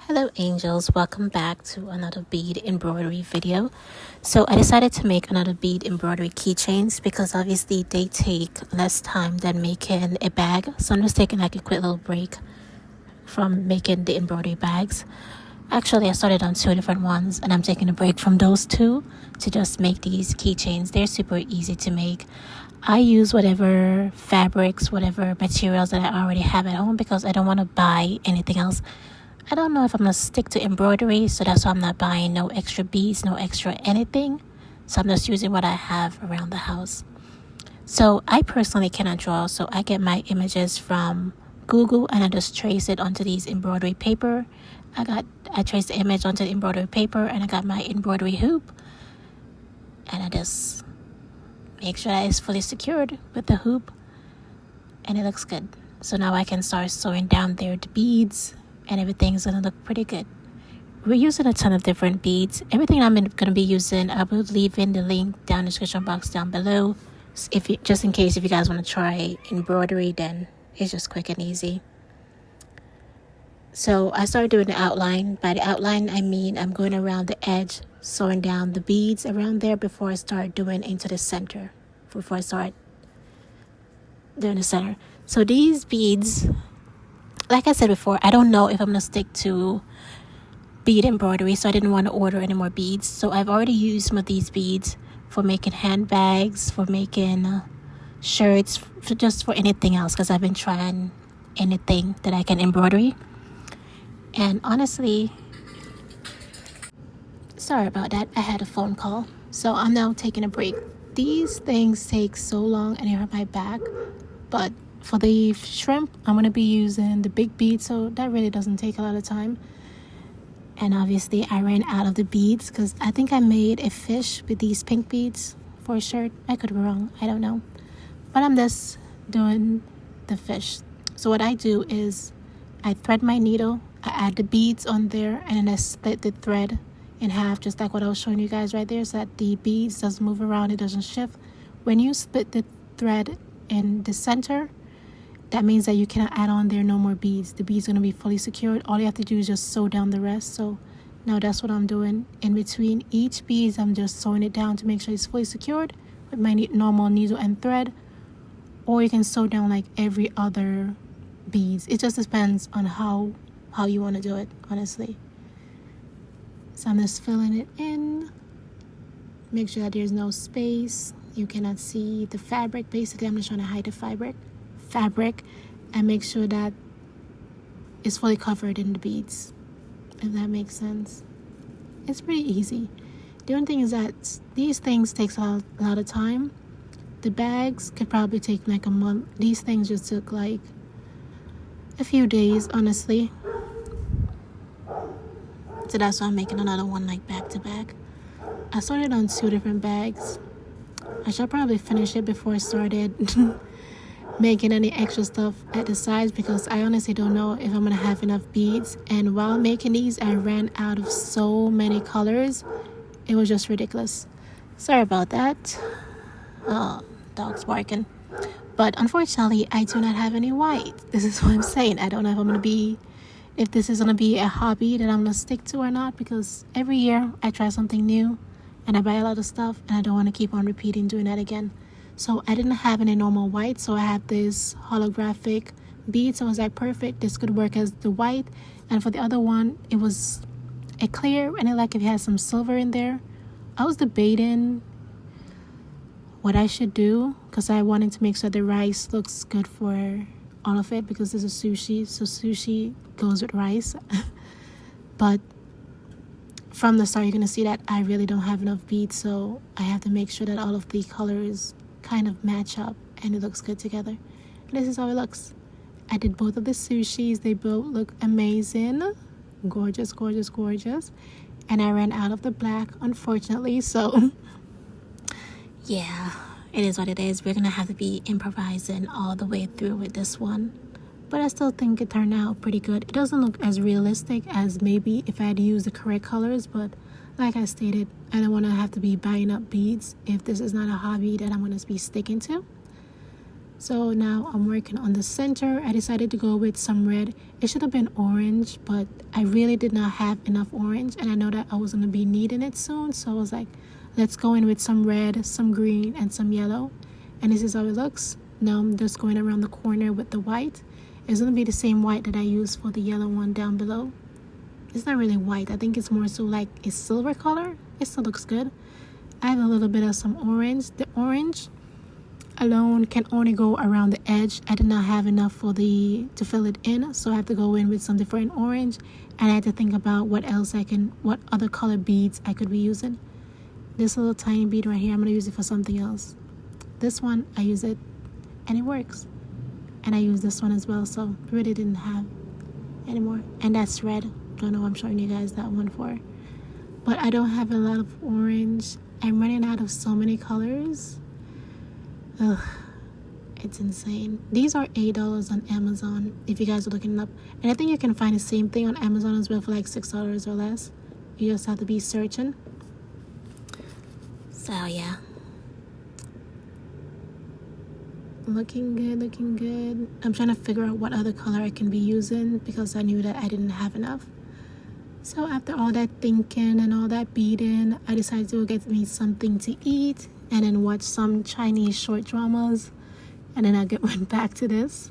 Hello angels, welcome back to another bead embroidery video. So I decided to make another bead embroidery keychains because obviously they take less time than making a bag. So I'm just taking like a quick little break from making the embroidery bags. Actually, I started on two different ones and I'm taking a break from those two to just make these keychains. They're super easy to make. I use whatever fabrics, whatever materials that I already have at home because I don't want to buy anything else. I don't know if I'm going to stick to embroidery, so that's why I'm not buying no extra beads, no extra anything. So I'm just using what I have around the house. So I personally cannot draw, so I get my images from Google and I just trace it onto these embroidery paper. I traced the image onto the embroidery paper and I got my embroidery hoop. And I just make sure that it's fully secured with the hoop. And it looks good. So now I can start sewing down there the beads. And everything's gonna look pretty good. We're using a ton of different beads. Everything I'm gonna be using, I will leave in the link down in the description box down below. Just in case if you guys want to try embroidery, then it's just quick and easy. So I started doing the outline. By the outline, I mean I'm going around the edge, sewing down the beads around there before I start doing into the center. Before I start doing the center. So these beads, like I said before, I don't know if I'm going to stick to bead embroidery, so I didn't want to order any more beads. So I've already used some of these beads for making handbags, for making shirts, just for anything else, because I've been trying anything that I can embroidery. And honestly, sorry about that. I had a phone call. So I'm now taking a break. These things take so long and they hurt my back, but for the shrimp, I'm going to be using the big bead, so that really doesn't take a lot of time. And obviously, I ran out of the beads because I think I made a fish with these pink beads for a shirt. I could be wrong. I don't know. But I'm just doing the fish. So what I do is I thread my needle, I add the beads on there, and then I split the thread in half, just like what I was showing you guys right there, so that the beads doesn't move around, it doesn't shift. When you split the thread in the center, that means that you cannot add on there no more beads. The beads are going to be fully secured. All you have to do is just sew down the rest. So now that's what I'm doing. In between each beads, I'm just sewing it down to make sure it's fully secured with my normal needle and thread. Or you can sew down like every other beads. It just depends on how you want to do it, honestly. So I'm just filling it in. Make sure that there's no space. You cannot see the fabric. Basically, I'm just trying to hide the fabric and make sure that it's fully covered in the beads, if that makes sense. It's pretty easy. The only thing is that these things takes a lot of time. The bags could probably take like a month. These things just took like a few days, honestly. So that's why I'm making another one like back to back. I started on two different bags. I should probably finish it before I started making any extra stuff at the sides because I honestly don't know if I'm gonna have enough beads. And while making these, I ran out of so many colors. It was just ridiculous. Sorry about that. Oh, dog's barking. But unfortunately, I do not have any white. This is what I'm saying. I don't know if this is gonna be a hobby that I'm gonna stick to or not, because every year I try something new and I buy a lot of stuff and I don't want to keep on repeating doing that again. So I didn't have any normal white, so I had this holographic bead. So I was like, perfect, this could work as the white. And for the other one, it was a clear, and it had some silver in there. I was debating what I should do because I wanted to make sure the rice looks good for all of it, because this is sushi, so sushi goes with rice. But from the start, you're going to see that I really don't have enough beads, so I have to make sure that all of the colors kind of match up and it looks good together. And this is how it looks. I did both of the sushis. They both look amazing. Gorgeous, gorgeous, gorgeous. And I ran out of the black, unfortunately, so yeah, it is what it is. We're gonna have to be improvising all the way through with this one, but I still think it turned out pretty good. It doesn't look as realistic as maybe if I had used the correct colors, but like I stated, I don't want to have to be buying up beads if this is not a hobby that I'm going to be sticking to. So now I'm working on the center. I decided to go with some red. It should have been orange, but I really did not have enough orange, and I know that I was going to be needing it soon. So I was like, let's go in with some red, some green, and some yellow. And this is how it looks. Now I'm just going around the corner with the white. It's going to be the same white that I used for the yellow one down below. It's not really white. I think it's more so like a silver color. It still looks good. I have a little bit of some orange. The orange alone can only go around the edge. I did not have enough to fill it in, so I have to go in with some different orange, and I had to think about what other color beads I could be using. This little tiny bead right here, I'm going to use it for something else. This one, I use it and it works, and I use this one as well, so really didn't have anymore. And that's red. Don't know what I'm showing you guys that one for, but I don't have a lot of orange. I'm running out of so many colors. Ugh, it's insane. These are $8 on Amazon if you guys are looking it up, and I think you can find the same thing on Amazon as well for like $6 or less. You just have to be searching. So yeah, looking good. I'm trying to figure out what other color I can be using because I knew that I didn't have enough. So after all that thinking and all that beading, I decided to go get me something to eat and then watch some Chinese short dramas, and then went back to this.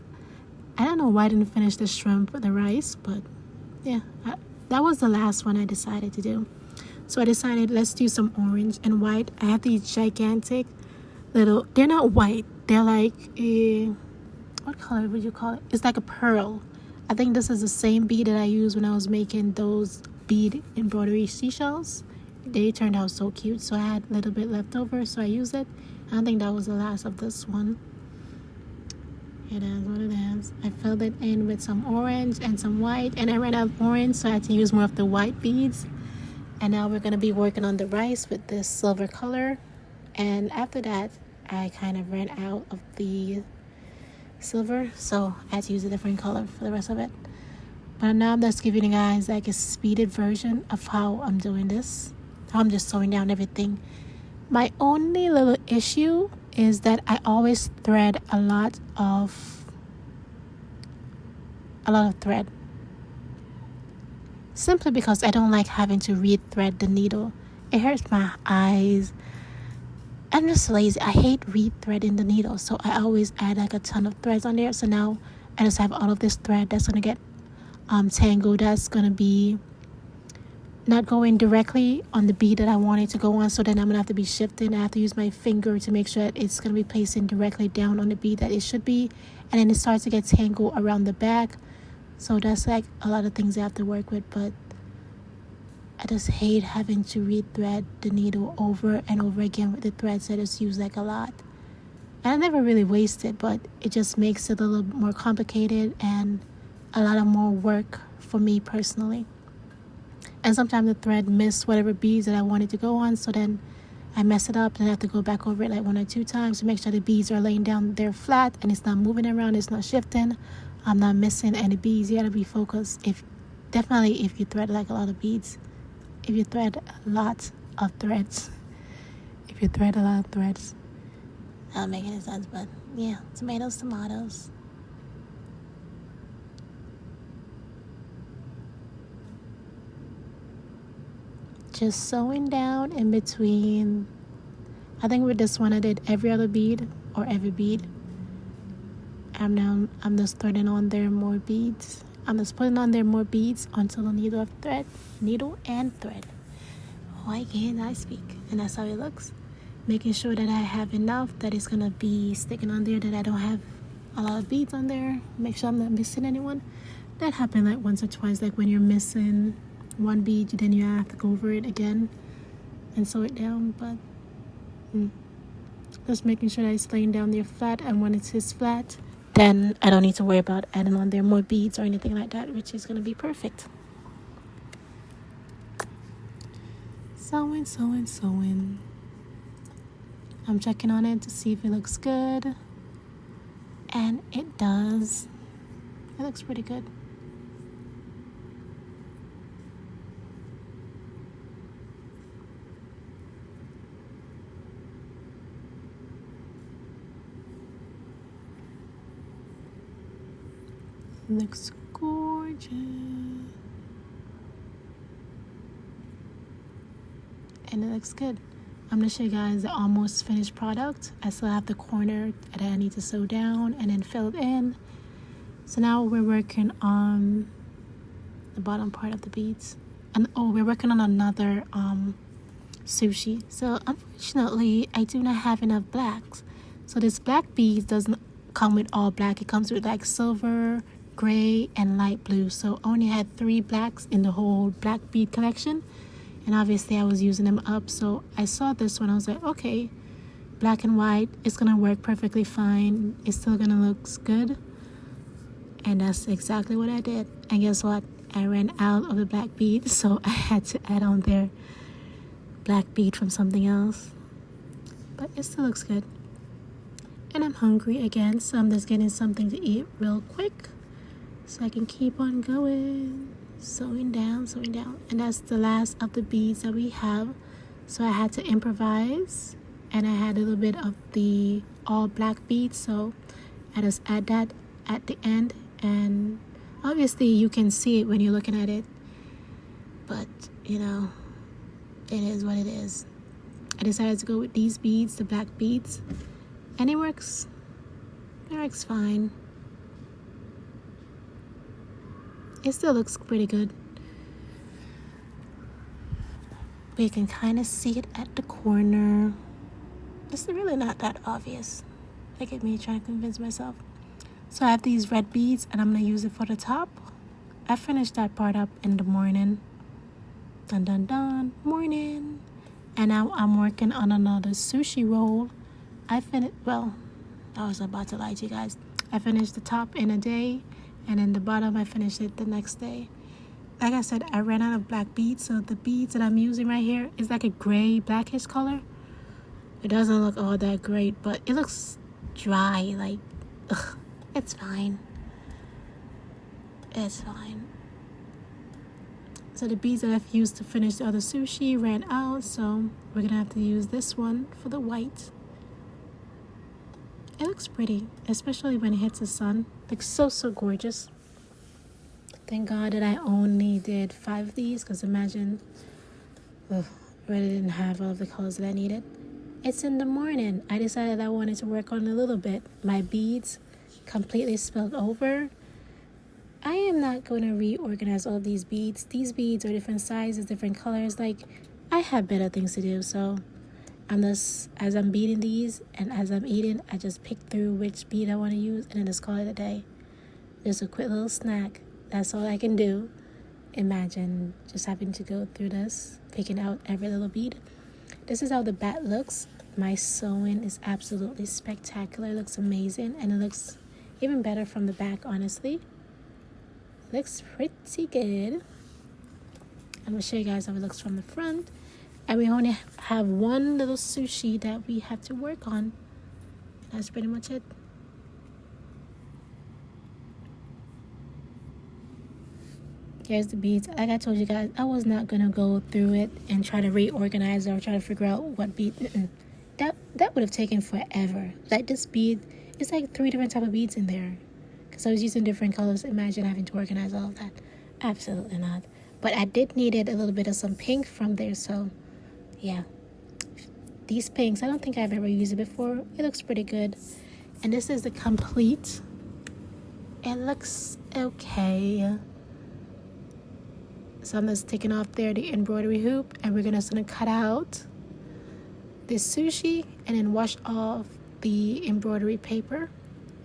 I don't know why I didn't finish the shrimp with the rice, but yeah, that was the last one I decided to do. So I decided let's do some orange and white. I have these gigantic little, they're not white, they're like what color would you call it? It's like a pearl. I think this is the same bead that I used when I was making those bead embroidery seashells. They turned out so cute, so I had a little bit left over, so I used it. I think that was the last of this one. It is what it is. I filled it in with some orange and some white, and I ran out of orange, so I had to use more of the white beads. And now we're going to be working on the rice with this silver color. And after that, I kind of ran out of the silver, so I had to use a different color for the rest of it. But now I'm just giving you guys like a speeded version of how I'm doing this. How I'm just sewing down everything. My only little issue is that I always thread a lot of thread. Simply because I don't like having to re-thread the needle. It hurts my eyes. I'm just lazy. I hate re-threading the needle, so I always add like a ton of threads on there. So now I just have all of this thread that's gonna get tangled. That's gonna be not going directly on the bead that I want it to go on. So then I'm gonna have to be shifting. I have to use my finger to make sure that it's gonna be placing directly down on the bead that it should be, and then it starts to get tangled around the back. So that's like a lot of things I have to work with, but I just hate having to re-thread the needle over and over again with the threads I just use like a lot. And I never really waste it, but it just makes it a little more complicated and a lot of more work for me personally. And sometimes the thread miss whatever beads that I want it to go on, so then I mess it up and I have to go back over it like 1 or 2 times to make sure the beads are laying down there flat and it's not moving around, it's not shifting. I'm not missing any beads. You gotta be focused. If you thread like a lot of beads. If you thread a lot of threads. That'll make any sense, but yeah, tomatoes. Just sewing down in between. I think with this one I did every other bead or every bead. I'm just threading on there more beads. I'm just putting on there more beads until the needle and thread. Why can't I speak? And that's how it looks. Making sure that I have enough that it's gonna be sticking on there, that I don't have a lot of beads on there. Make sure I'm not missing anyone. That happened like once or twice, like when you're missing one bead, then you have to go over it again and sew it down. But just making sure that it's laying down there flat, and when it is flat, then I don't need to worry about adding on there more beads or anything like that, which is gonna be perfect. Sewing. I'm checking on it to see if it looks good, and it does. It looks pretty good. Looks gorgeous. And it looks good. I'm going to show you guys the almost finished product. I still have the corner that I need to sew down and then fill it in. So now we're working on the bottom part of the beads. And we're working on another sushi. So unfortunately, I do not have enough blacks. So this black bead doesn't come with all black. It comes with like silver, gray, and light blue. So I only had 3 blacks in the whole black bead collection. And obviously I was using them up. So I saw this one. I was like, okay, black and white. It's going to work perfectly fine. It's still going to look good. And that's exactly what I did. And guess what? I ran out of the black bead. So I had to add on their black bead from something else. But it still looks good. And I'm hungry again. So I'm just getting something to eat real quick. So I can keep on going. Sewing down, and that's the last of the beads that we have. So I had to improvise, and I had a little bit of the all black beads, so I just add that at the end. And obviously you can see it when you're looking at it, but you know, it is what it is. I decided to go with these beads, the black beads, and it works fine. It still looks pretty good. We can kind of see it at the corner. It's really not that obvious. Look at me trying to convince myself. So I have these red beads and I'm going to use it for the top. I finished that part up in the morning. Dun dun dun, morning. And now I'm working on another sushi roll. I was about to lie to you guys. I finished the top in a day. And then the bottom, I finished it the next day. Like I said, I ran out of black beads. So the beads that I'm using right here is like a gray, blackish color. It doesn't look all that great, but it looks dry. Like, ugh, it's fine. It's fine. So the beads that I've used to finish the other sushi ran out. So we're going to have to use this one for the white. It looks pretty, especially when it hits the sun. Looks so gorgeous. Thank God that I only did 5 of these, because imagine, I really didn't have all of the colors that I needed. It's in the morning. I decided I wanted to work on a little bit. My beads completely spilled over. I am not going to reorganize all of these beads. These beads are different sizes, different colors. Like, I have better things to do, so as I'm beading these and as I'm eating, I just pick through which bead I want to use and then just call it a day. Just a quick little snack. That's all I can do. Imagine just having to go through this, picking out every little bead. This is how the back looks. My sewing is absolutely spectacular. It looks amazing, and it looks even better from the back, honestly. Looks pretty good. I'm going to show you guys how it looks from the front. And we only have one little sushi that we have to work on. That's pretty much it. Here's the beads. Like I told you guys, I was not going to go through it and try to reorganize or try to figure out what bead. That would have taken forever. Like this bead, it's like 3 different type of beads in there. Because I was using different colors. Imagine having to organize all of that. Absolutely not. But I did needed a little bit of some pink from there, so yeah, these pinks, I don't think I've ever used it before. It looks pretty good. And this is the complete. It looks okay. So I'm just taking off there the embroidery hoop, and we're just gonna cut out this sushi and then wash off the embroidery paper.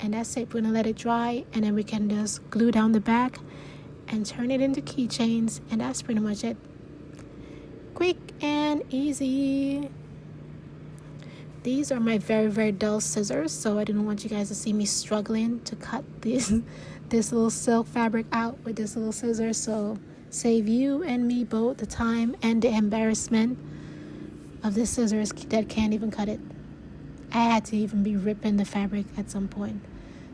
And that's it. We're gonna let it dry, and then we can just glue down the back and turn it into keychains, and that's pretty much it. Quick and easy. These are my very dull scissors, so I didn't want you guys to see me struggling to cut this little silk fabric out with this little scissors. So save you and me both the time and the embarrassment of the scissors that can't even cut it. I had to even be ripping the fabric at some point.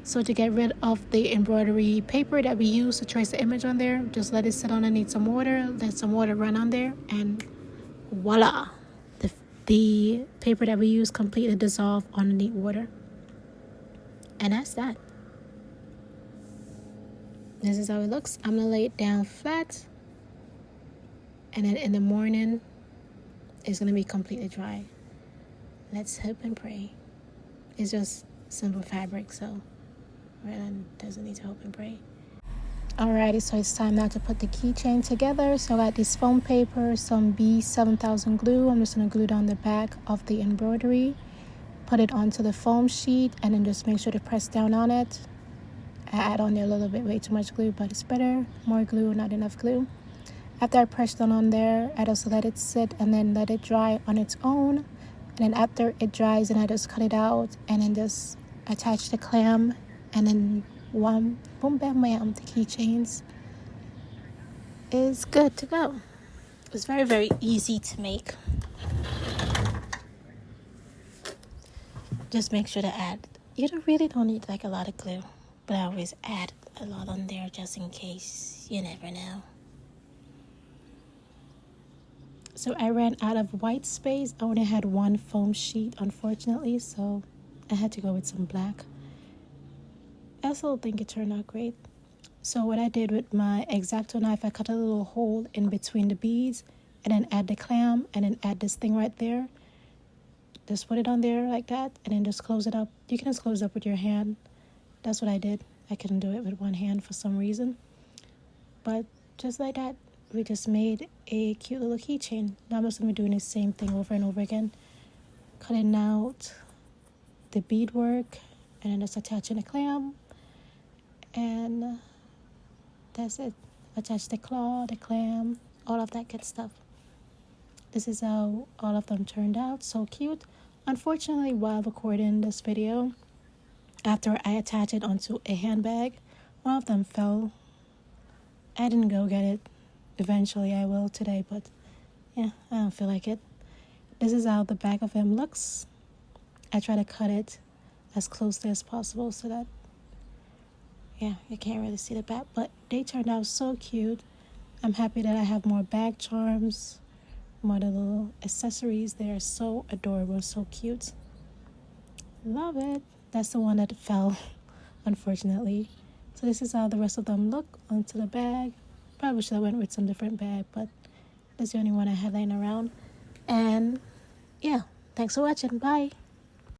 So to get rid of the embroidery paper that we use to trace the image on there, just let it sit underneath some water, let some water run on there, and voila. The paper that we use completely dissolve underneath water. And that's that. This is how it looks. I'm gonna lay it down flat, and then in the morning it's gonna be completely dry. Let's hope and pray. It's just simple fabric, so really doesn't need to hope and pray. Alrighty, so it's time now to put the keychain together. So I got this foam paper, some B7000 glue. I'm just gonna glue down the back of the embroidery, put it onto the foam sheet, and then just make sure to press down on it. I add on there a little bit, way too much glue, but it's better. More glue, not enough glue. After I press down on there, I just let it sit and then let it dry on its own. And then after it dries, and I just cut it out and then just attach the clam, and then one boom bam bam, the keychains is good to go. It's very, very easy to make. Just make sure to add, you really don't need like a lot of glue, but I always add a lot on there just in case. You never know. So I ran out of white space. I only had one foam sheet, unfortunately, so I had to go with some black. I still think it turned out great. So what I did with my X-Acto knife, I cut a little hole in between the beads and then add the clam and then add this thing right there. Just put it on there like that and then just close it up. You can just close it up with your hand. That's what I did. I couldn't do it with one hand for some reason. But just like that, we just made a cute little keychain. Now I'm just going to be doing the same thing over and over again. Cutting out the beadwork and then just attaching a clam. And that's it. Attach the claw, the clam, all of that good stuff. This is how all of them turned out. So cute. Unfortunately, while recording this video, after I attached it onto a handbag, one of them fell. I didn't go get it. Eventually I will today, but yeah, I don't feel like it. This is how the back of him looks. I try to cut it as closely as possible so that, yeah, you can't really see the back, but they turned out so cute. I'm happy that I have more bag charms, more little accessories. They're so adorable, so cute. Love it. That's the one that fell, unfortunately. So this is how the rest of them look onto the bag. Probably should have went with some different bag, but that's the only one I had laying around. And yeah, thanks for watching. Bye.